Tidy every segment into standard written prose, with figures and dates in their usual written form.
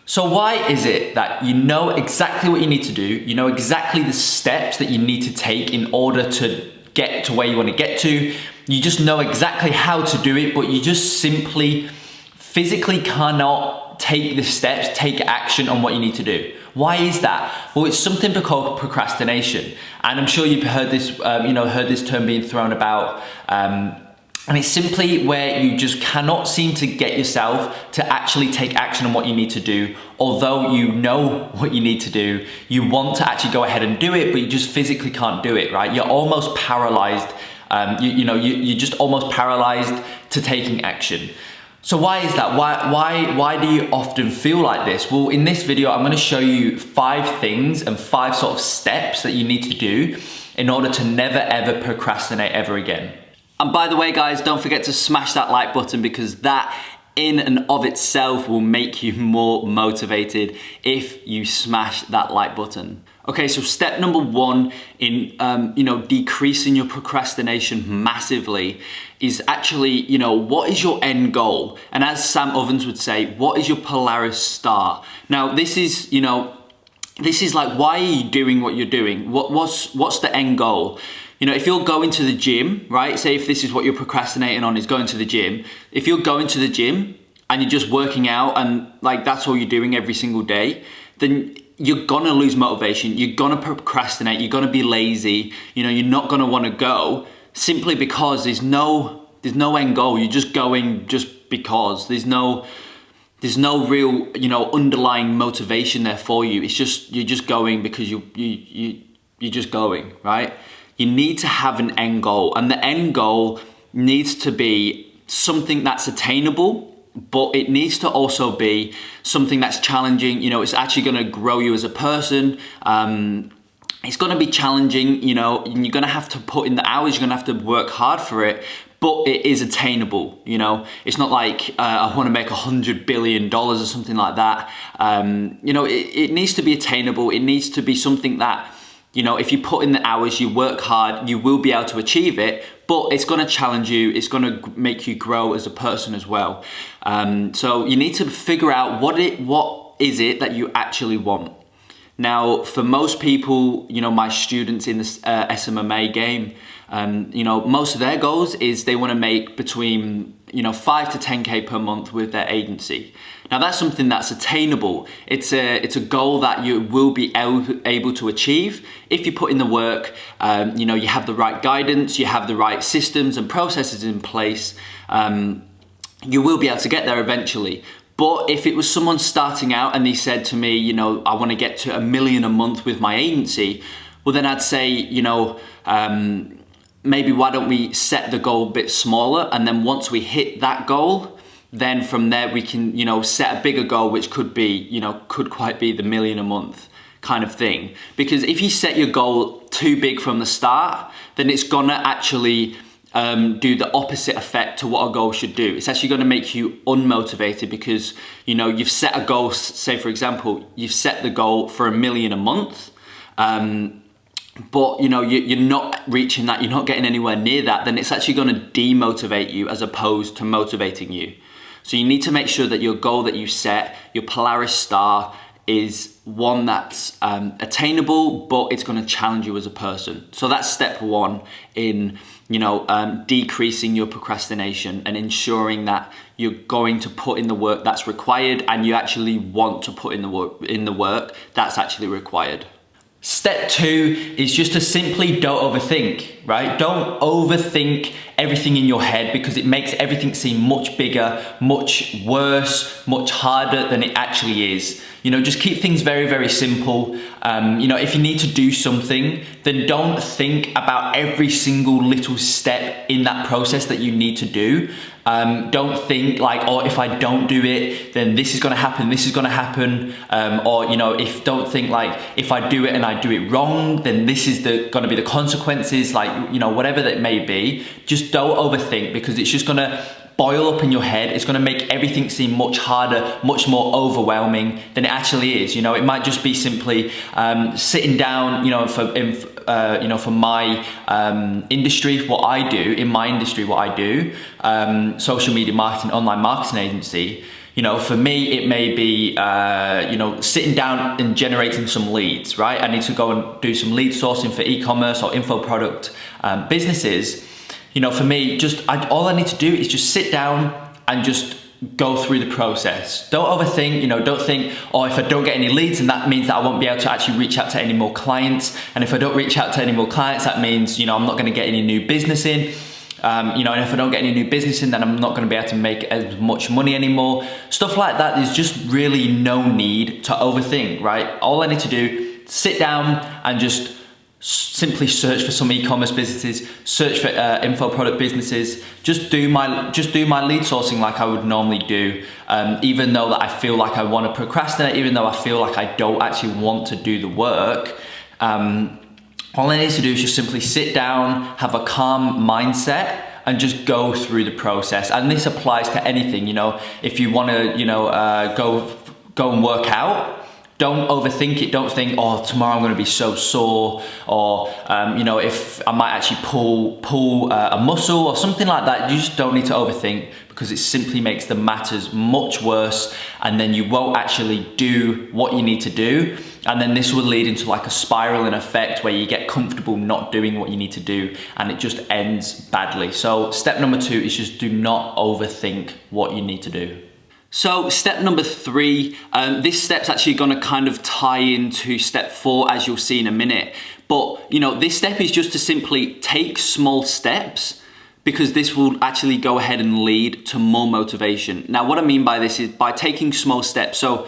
So why is it that you know exactly what you need to do, you know exactly the steps that you need to take in order to get to where you want to get to, you just know exactly how to do it, but you just simply physically cannot take the steps, take action on what you need to do? Why is that? Well, it's something called procrastination, and I'm sure you've heard this, heard this term being thrown about. And it's simply where you just cannot seem to get yourself to actually take action on what you need to do. Although you know what you need to do, you want to actually go ahead and do it, but you just physically can't do it, right? You're almost paralyzed. You're just almost paralyzed to taking action. So why is that? Why do you often feel like this? Well, in this video, I'm gonna show you 5 things and 5 sort of steps that you need to do in order to never ever procrastinate ever again. And by the way, guys, don't forget to smash that like button, because that in and of itself will make you more motivated if you smash that like button. Okay, so step number 1 in decreasing your procrastination massively is actually, what is your end goal? And as Sam Ovens would say, what is your Polaris star? Now, this is like, why are you doing what you're doing? What's the end goal? If you're going to the gym, right? Say if this is what you're procrastinating on, is going to the gym. If you're going to the gym and you're just working out and like that's all you're doing every single day, then you're gonna lose motivation. You're gonna procrastinate. You're gonna be lazy. You're not gonna want to go simply because there's no end goal. You're just going just because. There's no real underlying motivation there for you. It's just you're just going because you're just going, right? You need to have an end goal, and the end goal needs to be something that's attainable, but it needs to also be something that's challenging. It's actually going to grow you as a person. It's going to be challenging, and you're going to have to put in the hours, you're going to have to work hard for it, but it is attainable. It's not like I want to make $100 billion or something like that. It needs to be attainable. It needs to be something that, if you put in the hours, you work hard, you will be able to achieve it, but it's going to challenge you. It's going to make you grow as a person as well. So you need to figure out what is it that you actually want. Now, for most people, my students in this SMMA game, most of their goals is they want to make between 5 to 10K per month with their agency. Now that's something that's attainable. It's a goal that you will be able to achieve if you put in the work. You have the right guidance, you have the right systems and processes in place. You will be able to get there eventually. But if it was someone starting out and they said to me, I want to get to $1 million a month with my agency, well then I'd say, maybe why don't we set the goal a bit smaller, and then once we hit that goal, then from there we can, set a bigger goal, which could be, could quite be the $1 million a month kind of thing. Because if you set your goal too big from the start, then it's gonna actually do the opposite effect to what a goal should do. It's actually gonna make you unmotivated because, you've set a goal, say for example, you've set the goal for $1 million a month, but you're not reaching that, you're not getting anywhere near that, then it's actually going to demotivate you as opposed to motivating you. So you need to make sure that your goal that you set, your Polaris star, is one that's attainable, but it's going to challenge you as a person. So that's step 1 in decreasing your procrastination and ensuring that you're going to put in the work that's required, and you actually want to put in the work that's actually required. Step 2 is just to simply don't overthink, right? Don't overthink everything in your head, because it makes everything seem much bigger, much worse, much harder than it actually is. Just keep things very, very simple. If you need to do something, then don't think about every single little step in that process that you need to do. Don't think like, oh, if I don't do it, then this is gonna happen, this is gonna happen. Don't think like, if I do it and I do it wrong, then this is gonna be the consequences, like, whatever that may be. Just don't overthink, because it's just gonna boil up in your head. It's gonna make everything seem much harder, much more overwhelming than it actually is. It might just be simply sitting down, for my industry, what I do, social media marketing, online marketing agency, You know, for me, it may be, you know, sitting down and generating some leads, right? I need to go and do some lead sourcing for e-commerce or info product businesses. You know, for me, all I need to do is just sit down and just go through the process. Don't overthink, you know, don't think, oh, if I don't get any leads, and that means that I won't be able to actually reach out to any more clients. And if I don't reach out to any more clients, that means, you know, I'm not going to get any new business in. You know, and if I don't get any new business in, then I'm not going to be able to make as much money anymore. Stuff like that. There's just really no need to overthink, right? All I need to do, sit down and just simply search for some e-commerce businesses, search for info product businesses, just do my lead sourcing like I would normally do, even though that I feel like I want to procrastinate, even though I feel like I don't actually want to do the work. All I need to do is just simply sit down, have a calm mindset, and just go through the process. And this applies to anything, you know, if you want to, you know, go and work out, don't overthink it. Don't think, oh, tomorrow I'm going to be so sore, or you know, if I might actually pull a muscle or something like that. You just don't need to overthink, because it simply makes the matters much worse, and then you won't actually do what you need to do. And then this will lead into like a spiraling effect where you get comfortable not doing what you need to do, and it just ends badly. So step number 2 is just do not overthink what you need to do. So step number 3, this step's actually gonna kind of tie into step 4, as you'll see in a minute. But you know, this step is just to simply take small steps, because this will actually go ahead and lead to more motivation. Now, what I mean by this is by taking small steps. So,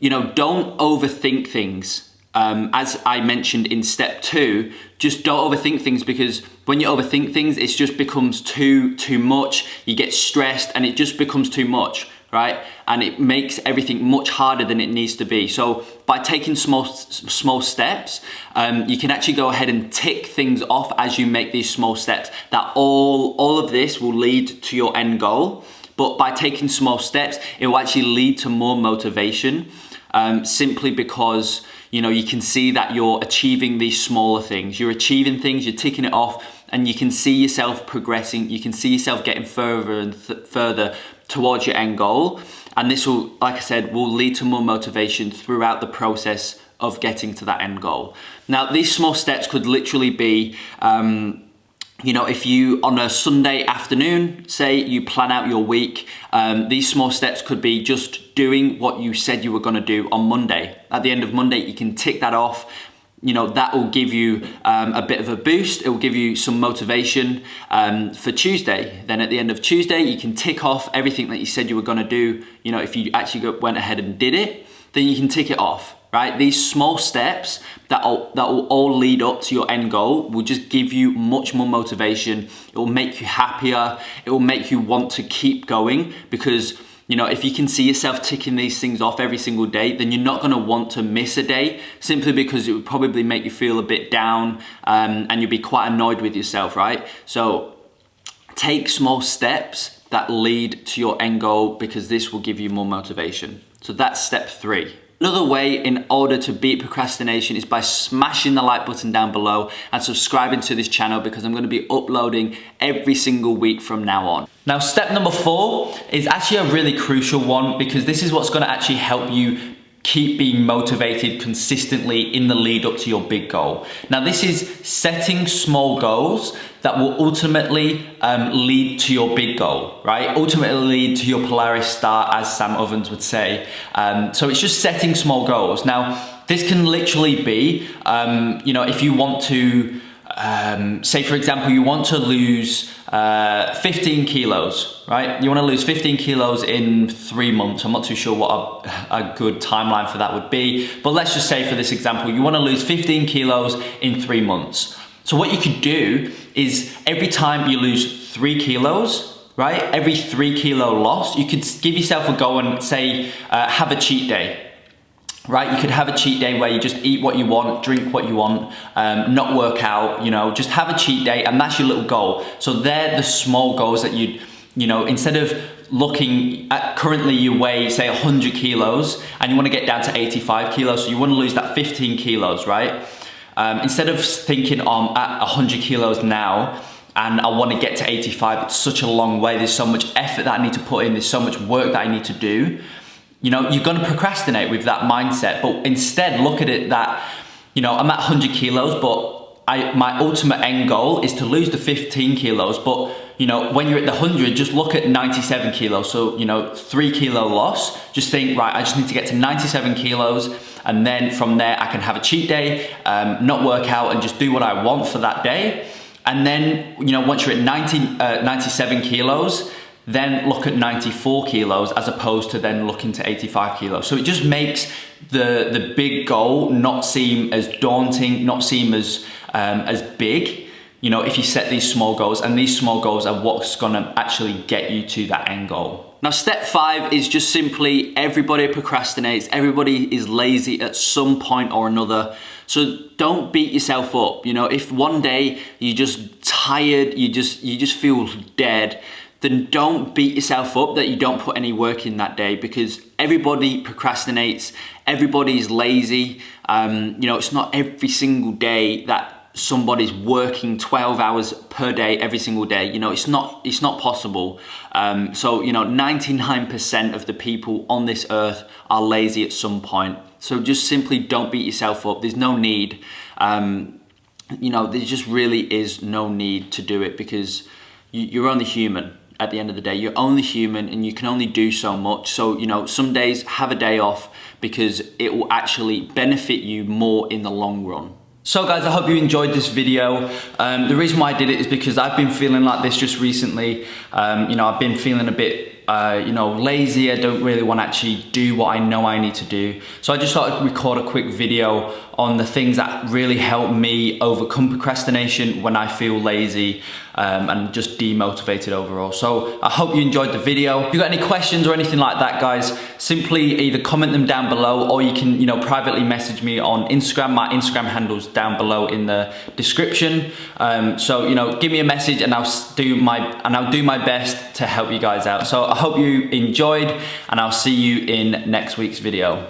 you know, don't overthink things. As I mentioned in step 2, just don't overthink things, because when you overthink things, it just becomes too much. You get stressed and it just becomes too much, right? And it makes everything much harder than it needs to be. So by taking small steps, you can actually go ahead and tick things off as you make these small steps. That all of this will lead to your end goal. But by taking small steps, it will actually lead to more motivation, simply because, you know, you can see that you're achieving these smaller things. You're achieving things, you're ticking it off, and you can see yourself progressing. You can see yourself getting further and further towards your end goal. And this will, like I said, will lead to more motivation throughout the process of getting to that end goal. Now, these small steps could literally be, you know, if you, on a Sunday afternoon, say you plan out your week, these small steps could be just doing what you said you were gonna do on Monday. At the end of Monday, you can tick that off. You know, that will give you a bit of a boost. It will give you some motivation for Tuesday. Then at the end of Tuesday, you can tick off everything that you said you were gonna do. You know, if you actually went ahead and did it, then you can tick it off. Right? These small steps that will all lead up to your end goal will just give you much more motivation. It will make you happier. It will make you want to keep going, because, you know, if you can see yourself ticking these things off every single day, then you're not going to want to miss a day, simply because it would probably make you feel a bit down, and you'll be quite annoyed with yourself, right? So take small steps that lead to your end goal, because this will give you more motivation. So that's step 3. Another way in order to beat procrastination is by smashing the like button down below and subscribing to this channel, because I'm going to be uploading every single week from now on. Now, step number 4 is actually a really crucial one, because this is what's going to actually help you keep being motivated consistently in the lead up to your big goal. Now, this is setting small goals that will ultimately lead to your big goal, right? Ultimately lead to your Polaris star, as Sam Ovens would say. So it's just setting small goals. Now, this can literally be, you know, if you want to, say for example, you want to lose 15 kilos, right? You want to lose 15 kilos in 3 months. I'm not too sure what a good timeline for that would be, but let's just say for this example, you want to lose 15 kilos in 3 months. So what you could do is every time you lose 3 kilos, right? Every 3 kilo loss, you could give yourself a go and say, have a cheat day. Right, you could have a cheat day where you just eat what you want, drink what you want, not work out, you know, just have a cheat day, and that's your little goal. So they're the small goals that you know, instead of looking at currently you weigh, say 100 kilos and you want to get down to 85 kilos, so you want to lose that 15 kilos, right? Instead of thinking, I'm at 100 kilos now, and I want to get to 85. It's such a long way. There's so much effort that I need to put in. There's so much work that I need to do. You know, you're going to procrastinate with that mindset, but instead look at it that, you know, I'm at 100 kilos, but my ultimate end goal is to lose the 15 kilos. But, you know, when you're at the 100, just look at 97 kilos. So, you know, 3 kilo loss, just think, right, I just need to get to 97 kilos. And then from there, I can have a cheat day, not work out, and just do what I want for that day. And then, you know, once you're at 97 kilos, then look at 94 kilos as opposed to then looking to 85 kilos. So it just makes the big goal not seem as daunting, not seem as big, you know, if you set these small goals, and these small goals are what's gonna actually get you to that end goal. Now, step 5 is just simply everybody procrastinates, everybody is lazy at some point or another. So don't beat yourself up. You know, if one day you're just tired, you just feel dead, then don't beat yourself up that you don't put any work in that day, because everybody procrastinates, everybody's lazy. You know, it's not every single day that somebody's working 12 hours per day every single day. You know, it's not possible. So, you know, 99% of the people on this earth are lazy at some point. So just simply don't beat yourself up. There's no need. You know, there just really is no need to do it, because you're only human. At the end of the day, you're only human and you can only do so much. So, you know, some days have a day off, because it will actually benefit you more in the long run. So guys, I hope you enjoyed this video. The reason why I did it is because I've been feeling like this just recently. You know, I've been feeling a bit you know, lazy. I don't really want to actually do what I know I need to do. So I just thought I'd record a quick video on the things that really help me overcome procrastination when I feel lazy and just demotivated overall. So I hope you enjoyed the video. If you've got any questions or anything like that, guys, simply either comment them down below, or you can, you know, privately message me on Instagram. My Instagram handle's down below in the description. So, you know, give me a message and I'll do my best to help you guys out. So I hope you enjoyed, and I'll see you in next week's video.